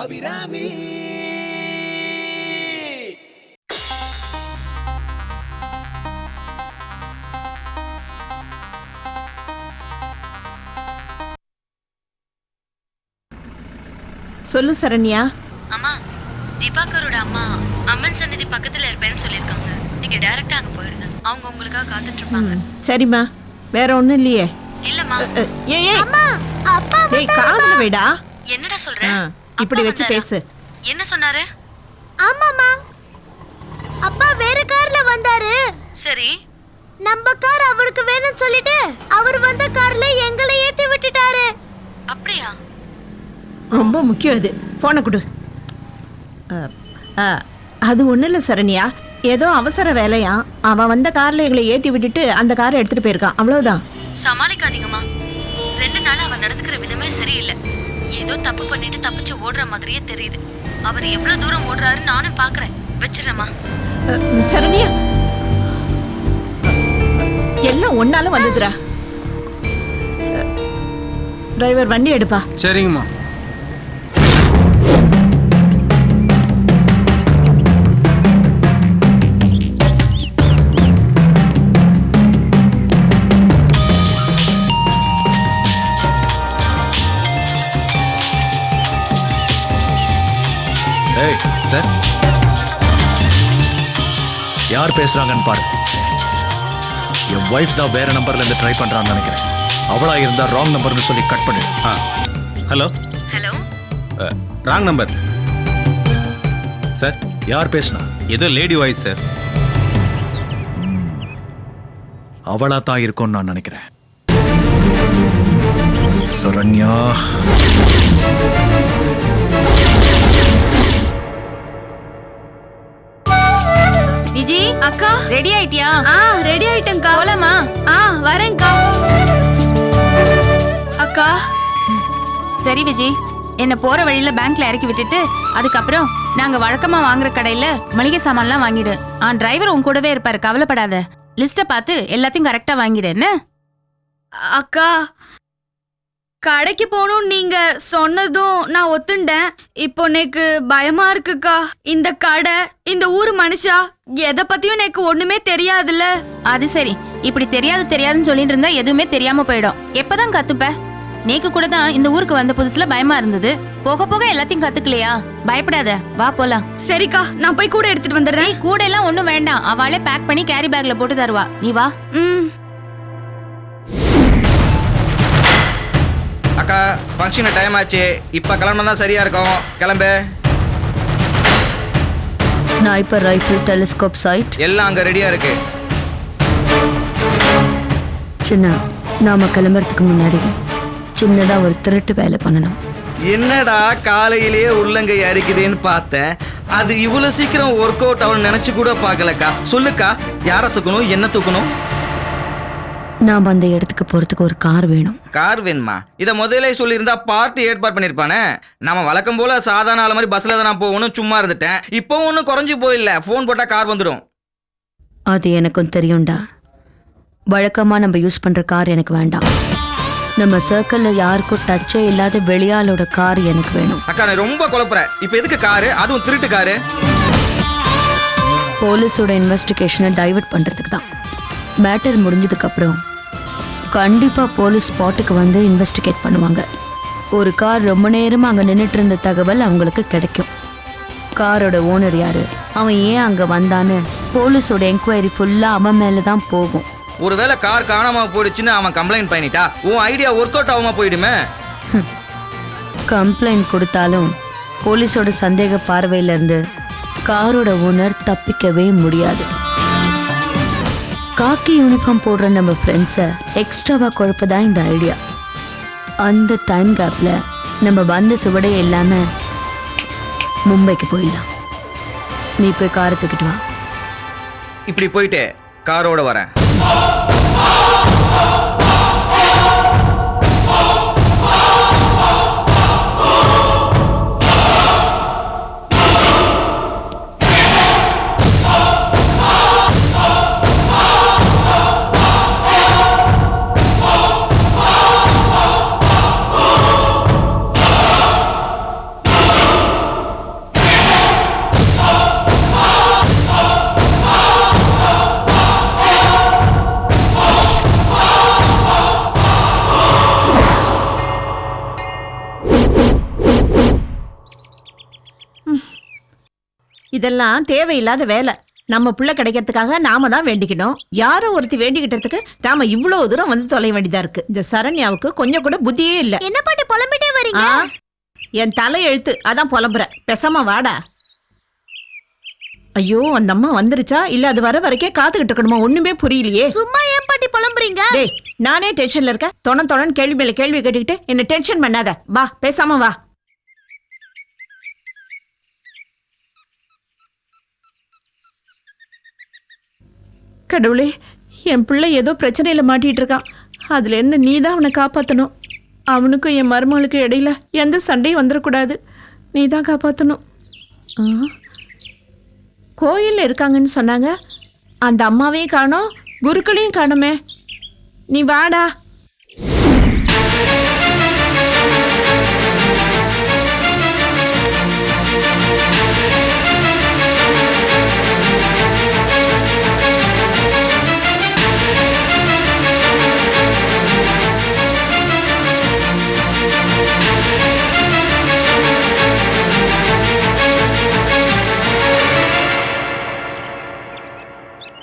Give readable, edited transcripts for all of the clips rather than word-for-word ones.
அபிராமி. சொல்லு சரண்யா. அம்மா, தீபாக்கரோட அம்மா அம்மன் சன்னதி பக்கத்துல இருப்பேன்னு சொல்லிருக்காங்க. நீங்க டைரக்டா அங்க போயிடுங்க. அவங்க உங்களுக்காக காத்துட்டு இருப்பாங்க. சரிம்மா, வேற ஒண்ணும் இல்லையே? இல்லம்மா. ஏய் ஏய் அம்மா, அப்பா ஏய் காதுல வைடா. என்னடா சொல்ற? இப்படி வச்சு பேசு. என்ன சொன்னாரு? ஆமாமா, அப்பா வேற கார்ல வந்தாரு. சரி, நம்ம கார் அவருக்கு வேணும்னு சொல்லிட்டு அவர் வந்த கார்ல எங்களை ஏத்தி விட்டுட்டாரு. அப்படியா? ரொம்ப முக்கியம் இது. போனை கொடு. அது ஒன்றும் இல்லை சரண்யா, ஏதோ அவசர வேலையா அவன் வந்த காரில் எங்களை ஏற்றி விட்டுட்டு அந்த காரை எடுத்துகிட்டு போயிருக்கான், அவ்வளவுதான். சமாளிக்காதீங்கம்மா. 2 நாள் அவர் நடந்துக்கிற விதமே சரியில்லை. ஏதோ தப்பு பண்ணிட்டு தப்பிச்சு ஓடுற மாதிரியே தெரியுது. அவர் எவ்வளவு தூரம் ஓடுறாருன்னு நானும் பாக்குறேன். வச்சிடறேம்மா. சரண்யா, எல்லாம் ஒன்னால வந்ததுடா. டிரைவர் வண்டி எடுப்பா. சரிங்கம்மா. ஏய் சார், யார் பேசுறாங்கன்னு பாரு. என் ஒய்ஃப் தான் வேற நம்பர்ல இருந்து ட்ரை பண்றான்னு நினைக்கிறேன். அவளா இருந்தா ராங் நம்பர்னு சொல்லி கட் பண்ணிடு. Hello hello, wrong number sir. யார் பேசுனா? ஏதோ லேடி வாய்ஸ் சார். அவளா தான் இருக்கும்னு நான் நினைக்கிறேன். சரண்யா, விஜி அக்கா, ரெடி ஆயிட்டியா? ரெடி ஆயிட்டேன்க்கா. போலாமா? வரேன்க்கா. அக்கா, சரி விஜி, என்ன போற வழியில பேங்க்ல இறக்கி விட்டுட்டு அதுக்கப்புறம் நாங்க வழக்கமா வாங்குற கடையில மளிகை சாமான்லாம் வாங்கிடு. டிரைவர் உன் கூடவே இருப்பாரு, கவலைப்படாத. லிஸ்ட பார்த்து எல்லாத்தையும் கரெக்டா வாங்கிடு. என்ன அக்கா, கடைக்கு போகணும் நீங்க சொன்னதும் நான் ஒத்துண்டேன். இப்போ எனக்கு பயமா இருக்குக்கா. இந்த கடை, இந்த ஊர் மனுஷா, எதை பத்தியும் எனக்கு ஒண்ணுமே தெரியாதுல்ல. அது சரி, இப்படி தெரியாதுன்னு சொல்லிட்டு இருந்தா எதுவுமே தெரியாம போயிடும். எப்பதான் கத்துப்ப? நேக்கு கூட தான் இந்த ஊருக்கு வந்த புதுசுல பயமா இருந்தது. போக போக எல்லாத்தையும் கத்துக்கலையா? பயப்படாத, வா போலாம். சரிக்கா, நான் போய் கூட எடுத்துட்டு வந்துடுறேன். கூட எல்லாம் ஒண்ணும் வேண்டாம், அவளே பேக் பண்ணி கேரி பேக்ல போட்டு தருவா. நீ வா. அக்கா, ஃபங்க்ஷன் டைம் ஆச்சு. இப்போ கிளம்புனா தான் சரியா இருக்கும். கிளம்பு. ஸ்னைப்பர் ரைஃபிள், டெலிஸ்கோப் சைட் எல்லாம் அங்க ரெடியா இருக்கு. சின்ன, நாம கிளம்புறதுக்கு முன்னாடி சின்னதா ஒரு திருட்டு வேலை பண்ணணும். என்னடா காலையிலேயே உள்ளங்கை அரிக்குதுன்னு பார்த்தேன். அது இவ்வளவு சீக்கிரம் ஒர்க் அவுட் ஆகும் நினைச்சு கூட பார்க்கலக்கா. சொல்லுக்கா, யாரை தூக்கணும், என்ன தூக்கணும்? நாம அந்த இடத்துக்கு போறதுக்கு ஒரு கார் வேணும். கார் வேணுமா? இதை முதலே சொல்லியிருந்தா பார்ட்டி ஏற்பாடு பண்ணிருப்பானே. நம்ம வழக்கம் போல சாதாரண ஆள் மாதிரி பஸ்ல தான் நான் போகணும் சும்மா இருந்துட்டேன். இப்போ ஒன்றும் குறைஞ்சு போயில்ல, ஃபோன் போட்டா கார் வந்துடும். அது எனக்கும் தெரியும்டா. வழக்கமா நம்ம யூஸ் பண்ற கார் எனக்கு வேண்டாம். நம்ம சர்க்கிள்ல யாருக்கும் டச்சே இல்லாத வெளியாளோட கார் எனக்கு வேணும். அக்கா, நான் ரொம்ப குழப்புற. இப்போ எதுக்கு காரு, அதுவும் திருட்டு காரு? போலீஸோட இன்வெஸ்டிகேஷனை டைவர்ட் பண்றதுக்கு தான். மேட்டர் முடிஞ்சதுக்கு அப்புறம் கண்டிப்பா போலீஸ் ஸ்பாட்டுக்கு வந்து இன்வெஸ்டிகேட் பண்ணுவாங்க. ஒரு கார் ரொம்ப நேரமா அங்க நின்றுட்டு இருந்த தகவல் அவங்களுக்கு கிடைக்கும். காரோட ஓனர் யாரு, அவன் ஏன் அங்க வந்தான்னு போலீஸோட என்கொயரி ஃபுல்லா அவன் மேலதான் போகும். ஒருவேளை கார் காணாம போயிடுச்சுன்னு அவன் கம்ப்ளைண்ட் பண்ணிட்டா உன் ஐடியா ஒர்க் அவுட் ஆகாம போயிடுமே. கம்ப்ளைண்ட் கொடுத்தாலும் போலீஸோட சந்தேக பார்வையில இருந்து காரோட ஓனர் தப்பிக்கவே முடியாது. காக்கி யூனிஃபார்ம் போடுற நம்ம ஃப்ரெண்ட்ஸை எக்ஸ்ட்ராவா குழப்பதான் இந்த ஐடியா. அந்த டைம் கேப்ல நம்ம வந்த சுவடே இல்லாம மும்பைக்கு போயிடலாம். நீ போய் காரை தூக்கிட்டு வா. இப்படி போயிட்டு காரோட வரேன். இதெல்லாம் தேவையில்லாத வேலை. நம்ம புள்ள கிடைக்கிறதுக்காக நாம தான் வேண்டிக்கணும். யாரோ ஒருத்தி வேண்டிக்கிட்டதுக்கு நாம இவ்வளவு தூரம் வந்து தொலை வேண்டியதா இருக்கு. இந்த சரண்யாவுக்கு கொஞ்சம் கூட புத்தியே இல்ல. என்ன பாட்டி புலம்பிட்டே வரீங்க? என் தலை எழுத்து, அதான் புலம்புற. பேசாம வாடா. ஐயோ, அந்த அம்மா வந்துருச்சா இல்ல அது வர வரைக்கும் காத்துக்கிட்டு இருக்கணுமா? ஒண்ணுமே புரியலையே. சும்மா ஏன் பாட்டி புலம்புறீங்க? டேய், நானே டென்ஷன்ல இருக்கேன். தொணன்னு கேள்வி மேல கேள்வி கேட்டுக்கிட்டு என்ன டென்ஷன் பண்ணாத. வா, பேசாம வா. கடவுளே, என் பிள்ளை ஏதோ பிரச்சனையில மாட்டிட்டு இருக்கான். அதுல இருந்து நீ தான் அவனை காப்பாத்தணும். அவனுக்கும் என் மருமகளுக்கு இடையில எந்த சண்டையும் வந்துடக்கூடாது. நீ தான் காப்பாத்தணும். கோயில்ல இருக்காங்கன்னு சொன்னாங்க. அந்த அம்மாவையும் காணோம், குருக்களையும் காணுமே. நீ வாடா.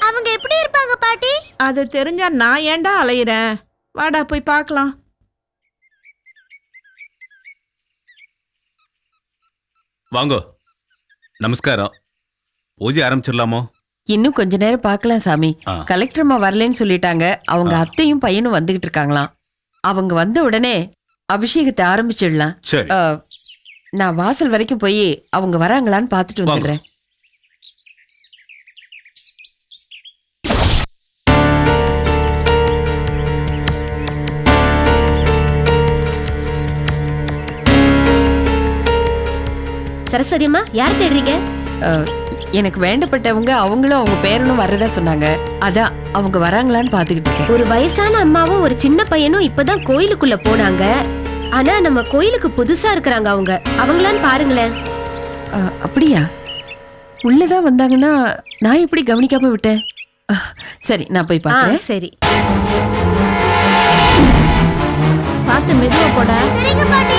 அவங்க எப்படி இருப்பாங்க பாட்டி? அது தெரிஞ்சா நான் ஏன்டா அலையிறேன்? வாடா போய் பார்க்கலாம். வாங்கோ. நமஸ்காரம். பூஜை ஆரம்பிச்சிடலாமோ? இன்னும் கொஞ்ச நேரம் பார்க்கலாம் சாமி. ஆ. கலெக்டர் அம்மா வரலன்னு சொல்லிட்டாங்க. அவங்க அத்தையும் பையனும் வந்துகிட்டு இருக்காங்களாம். அவங்க வந்த உடனே அபிஷேகத்தை ஆரம்பிச்சிடலாம். சரி. நான் வாசல் வரைக்கும் போய் அவங்க வராங்களான்னு பார்த்துட்டு வாங்க. வந்துடுறேன். சரஸ்வதி அம்மா, யார் தேடுறீங்க? எனக்கு வேண்டப்பட்டவங்க அவங்களும் அவங்க பேரனும் வர்றதா சொன்னாங்க. அதான் அவங்க வராங்களான்னு பார்த்துக்கிட்டு இருக்கேன். ஒரு வயசான அம்மாவும் ஒரு சின்ன பையனும் இப்பதான் கோயிலுக்குள்ள போனாங்க. ஆனா நம்ம கோயிலுக்கு புதுசா இருக்கிறாங்க. அவங்களான்னு பாருங்களேன். அப்படியா? உள்ளதான் வந்தாங்கன்னா நான் எப்படி கவனிக்காம விட்டேன்? சரி, நான் போய் பார்க்கறேன். சரி. பார்த்து மெதுவா போடா. சரிங்க பாட்டி.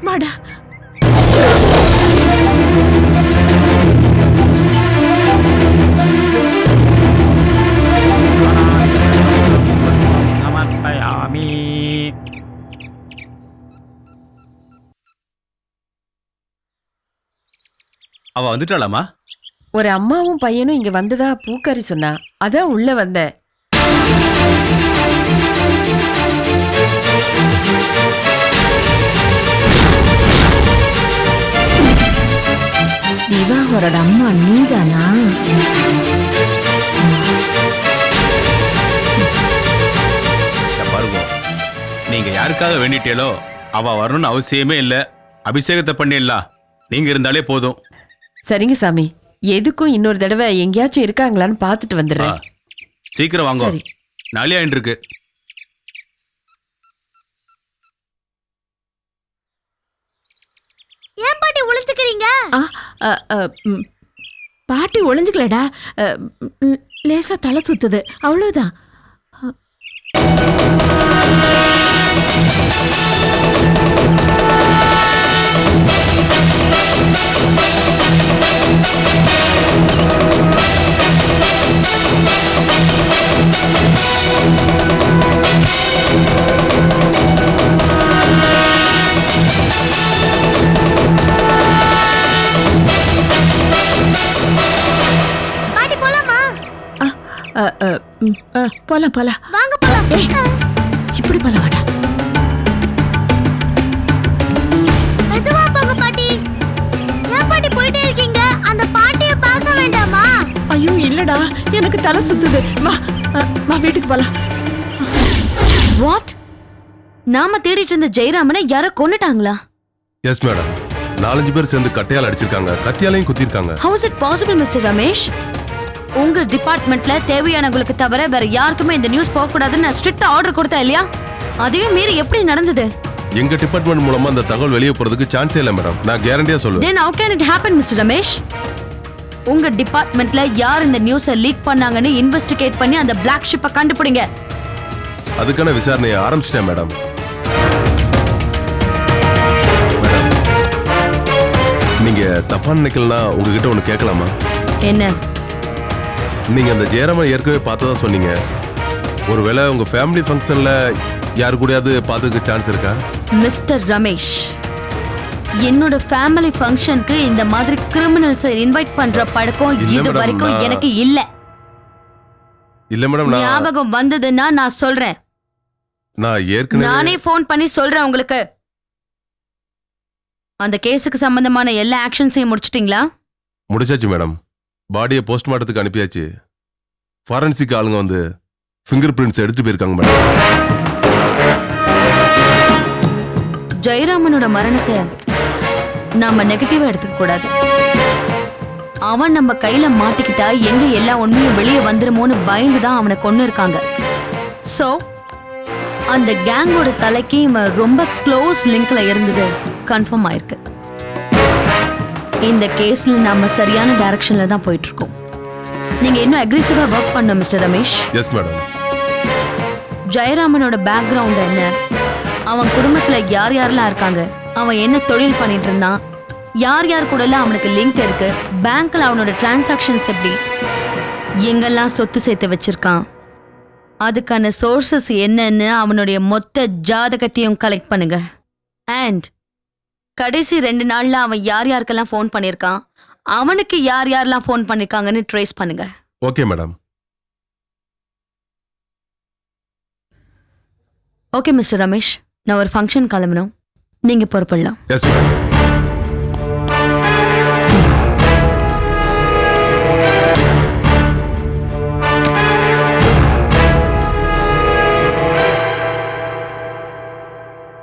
வாடா. அவ வந்துட்டாளாமா? ஒரு அம்மாவும் பையனும் இங்க வந்ததா பூக்காரி சொன்னா. அதான் உள்ள வந்தேன். திவாகரோட அம்மா நீதானா? பாருங்க, நீங்க யாருக்காக வேண்டிட்டீங்களோ அவ வரணும்னு அவசியமே இல்ல. அபிஷேகத்தை பண்ணிடலாம். நீங்க இருந்தாலே போதும். சரிங்க சாமி. எதுக்கும் இன்னொரு தடவை எங்கேயாச்சும் இருக்காங்களான்னு பார்த்துட்டு வந்துடுறேன். சீக்கிரம் வாங்க. சரி. நாளையா இருக்கு. ஏன் பாட்டி ஒளிஞ்சுக்கிறீங்க? பாட்டி ஒளிஞ்சுக்கலடா. லேசா தலை சுத்துது, அவ்வளவுதான். பாட்டி போலாம் போலாம். வாங்க போலாம். ஏய், இப்படி போலாம் வாடா. மெதுவா போங்க பாட்டி. ஏன் பாட்டி போயிட்டே இருக்கீங்க? அந்த பாட்டியை பார்க்க வேண்டாமா? ஐயோ இல்லடா, எனக்கு தலை சுத்துது. வா வா வீட்டுக்கு போலாம். வாட்? நாம தேடிட்டு இருந்த ஜெயராமனை யாரோ கொன்னுட்டாங்களா? எஸ் மேடம், 4-5 பேர் சேர்ந்து கட்டையால் அடிச்சிருக்காங்க, கத்தியாலையும் குத்திருக்காங்க. How is it possible, mister Ramesh? உங்க டிபார்ட்மெண்ட்ல தேவையானவங்களுக்கு தவிர வேற யாருக்குமே இந்த நியூஸ் போக கூடாதுன்னு ஸ்ட்ரிக்ட் ஆர்டர் கொடுத்தா இல்லையா? அதையும் மீறி எப்படி நடந்தது? எங்க டிபார்ட்மெண்ட் மூலமா அந்த தகவல் வெளியே போறதுக்கு சான்ஸே இல்லை மேடம். நான் கேரண்டியா சொல்லுவேன். Then how can it happen, mister Ramesh? உங்க டிபார்ட்மெண்ட்ல யார் இந்த நியூஸை லீக் பண்ணாங்கன்னு இன்வெஸ்டிகேட் பண்ணி அந்த பிளாக் ஷிப்பை கண்டுபிடிங்க. அதுக்கான விசாரணையை ஆரம்பிச்சிட்டேன் மேடம். நீங்க தப்பா நினைக்கலனா உங்ககிட்ட ஒண்ணு கேட்கலாமா? என்ன? நீங்க அந்த ஜெயராமன் ஏற்கனவே பார்த்ததா சொன்னீங்க. ஒருவேளை உங்க ஃபேமிலி ஃபங்க்ஷன்ல யாரு கூடயாவது பார்த்ததுக்கு சான்ஸ் இருக்கா? மிஸ்டர் ரமேஷ், என்னோட ஃபேமிலி ஃபங்க்ஷனுக்கு இந்த மாதிரி கிரிமினல்ஸை இன்வைட் பண்ற பழக்கம் இல்ல இது மேடம், வரைக்கும் எனக்கு இல்ல. இல்ல மேடம், ஞாபகம் வந்ததுன்னா நான் சொல்றேன். நான் ஏற்கனவே நானே ஃபோன் பண்ணி சொல்றேன் உங்களுக்கு. அந்த கேஸுக்கு சம்பந்தமான எல்லா ஆக்ஷன்ஸையும் முடிச்சிட்டீங்களா? முடிச்சாச்சு மேடம். பாடியை போஸ்ட்மார்ட்டத்துக்கு அனுப்பியாச்சு. ஃபாரன்சிக் ஆளுங்க வந்து ஃபிங்கர் பிரிண்ட்ஸ் எடுத்து போயிருக்காங்க மேடம். ஜெயராமனோட மரணத்தை நாம நெகட்டிவா எடுத்துக்க கூடாது. அவன் நம்ம கையில மாட்டிக்கிட்டா எங்க எல்லா உண்மையும் வெளியே வந்துருமோன்னு பயந்துதான் அவனை கொன்னு இருக்காங்க. சோ அந்த கேங்கோட தலைக்கு இவன் ரொம்ப க்ளோஸ் லிங்க்ல இருந்தது கன்ஃபார்ம் ஆயிருக்கு. இந்த கேஸ்ல நாம சரியான டைரக்ஷன்ல தான் போயிட்டு இருக்கோம். நீங்க இன்னும் அக்ரெசிவா ஒர்க் பண்ணணும் மிஸ்டர் ரமேஷ். Yes madam. ஜெயராமனோட பேக்ரவுண்ட் என்ன, அவன் குடும்பத்துல யார் யாரெல்லாம் இருக்காங்க, அவன் என்ன தொழில் பண்ணிட்டு இருந்தான், யார் யார் கூட எல்லாம் அவனுக்கு லிங்க் இருக்கு, பேங்க்ல அவனோட டிரான்சாக்ஷன்ஸ் எப்படி, எங்கெல்லாம் சொத்து சேர்த்து வச்சிருக்கான், அதுக்கான சோர்சஸ் என்னன்னு அவனுடைய மொத்த ஜாதகத்தையும் கலெக்ட் பண்ணுங்க. அண்ட் கடைசி 2 நாள்ல அவன் யார் யாருக்கெல்லாம் ஃபோன் பண்ணியிருக்கான், அவனுக்கு யார் யாரெல்லாம் ஃபோன் பண்ணிருக்காங்கன்னு ட்ரேஸ் பண்ணுங்க. Okay madam. Okay mister Ramesh, நான் ஒரு ஃபங்க்ஷன் கிளம்பணும், நீங்க பொறுப்படலாம். Yes madam.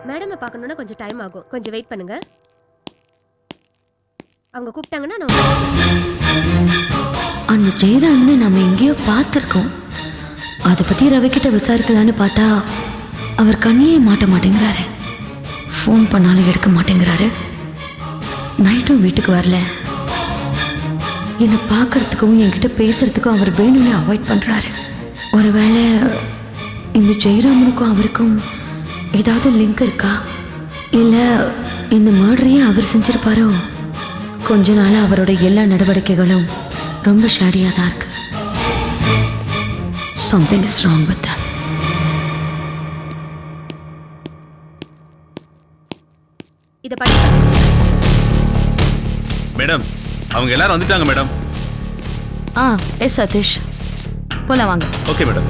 மேடமை பார்க்கணும்னா கொஞ்சம் டைம் ஆகும், கொஞ்சம் வெயிட் பண்ணுங்க. அவங்க கூப்பிட்டாங்கன்னா நான் அந்த ஜெயராமனை நம்ம எங்கேயோ பார்த்துருக்கோம். அதை பத்தி ரவிக்கிட்ட விசாரிக்கலான்னு பார்த்தா அவர் கண்ணிலே மாட்ட மாட்டேங்கிறாரு. ஃபோன் பண்ணாலும் எடுக்க மாட்டேங்கிறாரு. நைட்டும் வீட்டுக்கு வரல. என்னை பார்க்கறதுக்கும் என்கிட்ட பேசுறதுக்கும் அவர் வேணும்னு அவாய்ட் பண்றாரு. ஒருவேளை இந்த ஜெயராமனுக்கும் அவருக்கும் ஏதாவது லிங்க் இருக்கா, இல்ல இந்த மர்டரையே அவர் செஞ்சிருப்பாரோ? கொஞ்ச நாளா அவரோட எல்லா நடவடிக்கைகளும் ரொம்ப ஷாடியா தான் இருக்கு. Something is wrong with them. இத பண்ணி மேடம், அவங்க எல்லாரும் வந்துட்டாங்க மேடம். எஸ் சதீஷ், போலாம் வாங்க. Okay madam.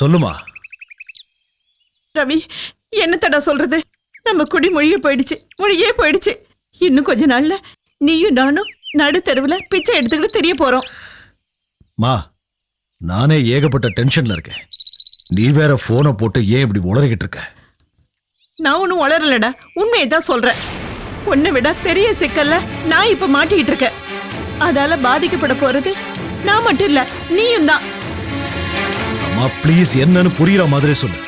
சொல்லுமா ரவி, என்னத்தடா சொல்றது? நம்ம குடி மொழியே போயிடுச்சு. இன்னும் கொஞ்ச நாள்ல நீயும் நானும் நடு தெருவுல பிச்சை எடுத்துக்கிட்டு தெரிய போறோம். மா, நானே ஏகப்பட்ட டென்ஷன்ல இருக்கேன். நீ வேற போனை போட்டு ஏன் இப்படி உளறிக்கிட்டு இருக்க? நான் ஒன்னும் உளரலடா, உண்மையை தான் சொல்றேன். உன்னை விட பெரிய சிக்கல்ல நான் இப்ப மாட்டிக்கிட்டு இருக்கேன். அதால பாதிக்கப்பட போறது நான் மட்டும் இல்ல, நீயும் தான். அம்மா ப்ளீஸ், என்னன்னு புரியுற மாதிரி சொல்லு,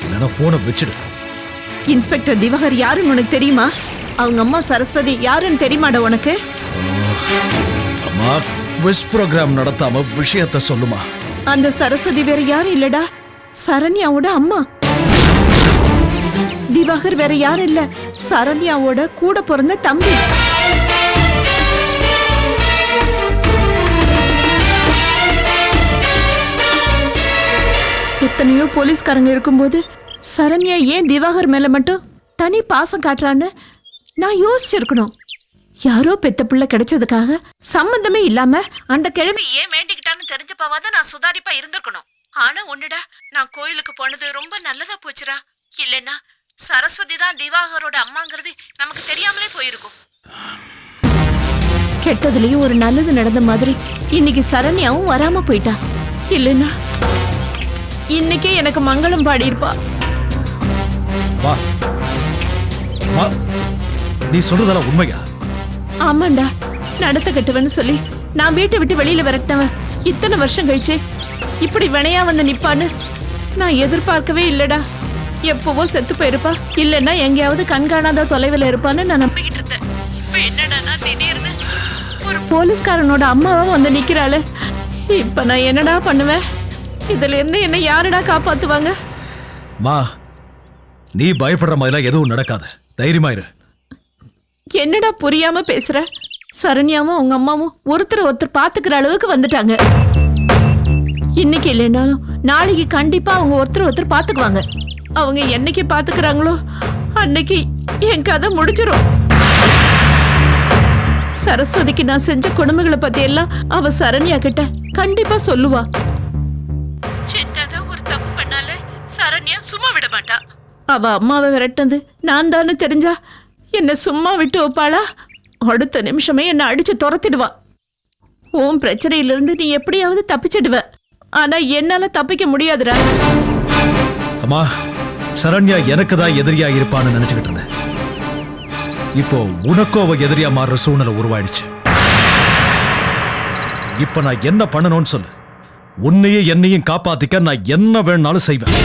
இல்லைன்னா போனை வச்சிடு. இன்ஸ்பெக்டர் திவாகர் யாருன்னு உனக்கு தெரியுமா? அவங்க அம்மா சரஸ்வதி யாருன்னு தெரியுமாடா உனக்கு? அம்மா, குவிஸ் ப்ரோக்ராம் நடத்தாம விஷயத்த சொல்லுமா. அந்த சரஸ்வதி வேற யாரும் இல்லடா, சரண்யாவோட அம்மா. திவாகர் வேற யாரும் இல்ல, சரண்யாவோட கூட பிறந்த தம்பி. எத்தனையோ போலீஸ்காரங்க இருக்கும்போது சரண்யா ஏன் திவாகர் மேல மட்டும் தனி பாசம் காட்டுறான்னு நான் யோசிச்சிருக்கணும். யாரோ பெத்த பிள்ளை கிடைச்சதுக்காக சம்பந்தமே இல்லாம அந்த கிழமை ஏன் வேண்டிக்கிட்டான்னு தெரிஞ்சப்பாவாதான் நான் சுதாரிப்பா இருந்திருக்கணும். ஆனா ஒண்ணுடா, நான் கோயிலுக்கு போனது ரொம்ப நல்லதா போச்சுடா. இல்லைன்னா சரஸ்வதி தான் திவாகரோட அம்மாங்கிறது நமக்கு தெரியாமலே போயிருக்கும். கெட்டதுலயும் ஒரு நல்லது நடந்த மாதிரி இன்னைக்கு சரண்யாவும் வராம போயிட்டா. இல்லைன்னா இன்னைக்கே எனக்கு மங்களம் பாடியிருப்பா. வா வா, நீ சொல்றதெல்லாம் உண்மையா? ஆமாண்டா, நடத்த கட்டுவன்னு சொல்லி நான் வீட்டை விட்டு வெளியில விரட்டினவன் இத்தனை வருஷம் கழிச்சு இப்படி வினையா வந்து நிப்பான்னு நான் எதிர்பார்க்கவே இல்லடா. எப்பவோ செத்து போயிருப்பா, இல்லைன்னா எங்கேயாவது கண்காணாத தொலைவில் இருப்பான்னு நான் நம்பிக்கிட்டு இருந்தேன். இப்ப என்னடா திடீர்னு ஒரு போலீஸ்காரனோட அம்மாவா வந்து நிக்கிறாளு. இப்ப நான் என்னடா பண்ணுவேன்? இதுல இருந்து என்ன யாருடா காப்பாத்துவாங்க? மா, நீ பயப்படுற மாதிரிலாம் எதுவும் நடக்காது, தைரியமா இரு. என்னடா புரியாம பேசுற? சரண்யாவும் அவங்க அம்மாவும் ஒருத்தர் பாத்துக்கிற அளவுக்கு வந்துட்டாங்க. இன்னைக்கு இல்லைன்னாலும் நாளைக்கு கண்டிப்பா அவங்க ஒருத்தர் பாத்துக்குவாங்க. அவங்க என்னைக்கு பாத்துக்கிறாங்களோ அன்னைக்கு என் கதை முடிச்சிரும். சரஸ்வதிக்கு நான் செஞ்ச கொடுமைகளை பத்தி எல்லாம் அவ சரண்யா கிட்ட கண்டிப்பா சொல்லுவா. சின்னதா ஒரு தப்பு பண்ணால சரண்யா சும்மா விட மாட்டா. அவ அம்மாவை விரட்டினது நான் தானே தெரிஞ்சா என்ன சும்மா விட்டு வைப்பாளா? அடுத்த நிமிஷமே என்ன அடிச்சு துரத்திடுவா. உன் பிரச்சனையிலிருந்து நீ எப்படியாவது தப்பிச்சிடுவ, ஆனா என்னால தப்பிக்க முடியாதுடா. அம்மா, சரண்யா எனக்கு தான் எதிரியா இருப்பான்னு நினைச்சுக்கிட்டு இருந்தேன். இப்போ உனக்கும் அவ எதிரியா மாறுற சூழ்நிலை உருவாயிடுச்சு. இப்ப நான் என்ன பண்ணணும்னு சொல்லு. உன்னையும் என்னையும் காப்பாத்திக்க நான் என்ன வேணாலும் செய்வேன்.